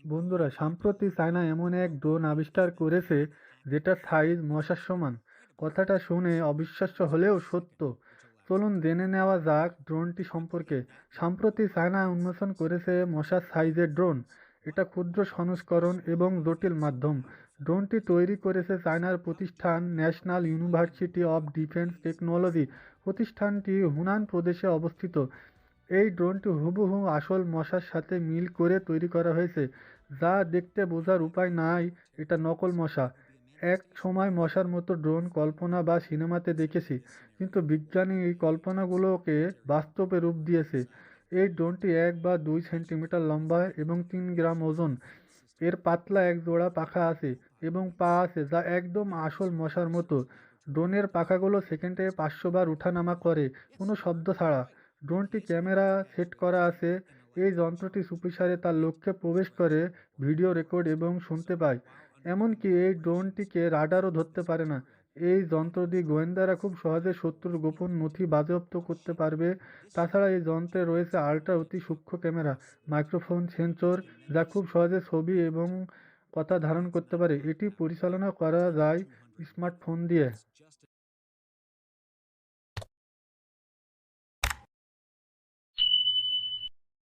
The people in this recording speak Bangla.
বন্ধুরা, সম্প্রতি চায়না এমন এক ড্রোন আবিষ্কার করেছে যেটার সাইজ মশার সমান। কথাটা শুনে অবিশ্বাস্য হলেও সত্য। চলুন জেনে নেওয়া যাক ড্রোনটি সম্পর্কে। সম্প্রতি চায়না উন্মোচন করেছে মশার সাইজের ড্রোন। এটা ক্ষুদ্র সংস্করণ এবং জটিল মাধ্যম। ড্রোনটি তৈরি করেছে চায়নার প্রতিষ্ঠান national university of defence technology. প্রতিষ্ঠানটি হুনান প্রদেশে অবস্থিত। এই ড্রোনটি হুবহু আসল মশার সাথে মিল করে তৈরি করা হয়েছে, যা দেখতে বোঝার উপায় নাই এটা নকল মশা। এক সময় মশার মতো ড্রোন কল্পনা বা সিনেমাতে দেখেছি, কিন্তু বিজ্ঞানী এই কল্পনাগুলোকে বাস্তবে রূপ দিয়েছে। এই ড্রোনটি 1 বা 2 সেন্টিমিটার লম্বা এবং 3 গ্রাম ওজন। এর পাতলা এক জোড়া পাখা আছে এবং পা আছে যা একদম আসল মশার মতো। ড্রোনের পাখাগুলো সেকেন্ডে 500 বার উঠানামা করে, কোনো শব্দ ছাড়া। ড্রোনটি ক্যামেরা সেট করা আছে। এই যন্ত্রটি চুপিসারে তার লক্ষ্যে প্রবেশ করে, ভিডিও রেকর্ড এবং শুনতে পায়। এমনকি এই ড্রোনটিকে রাডারও ধরতে পারে না। এই যন্ত্র দিয়ে গোয়েন্দারা খুব সহজে শত্রুর গোপন নথি বাজেয়াপ্ত করতে পারবে। তাছাড়া এই যন্ত্রে রয়েছে আল্ট্রা অতি সূক্ষ্ম ক্যামেরা, মাইক্রোফোন, সেন্সর, যা খুব সহজে ছবি এবং কথা ধারণ করতে পারে। এটি পরিচালনা করা যায় স্মার্টফোন দিয়ে।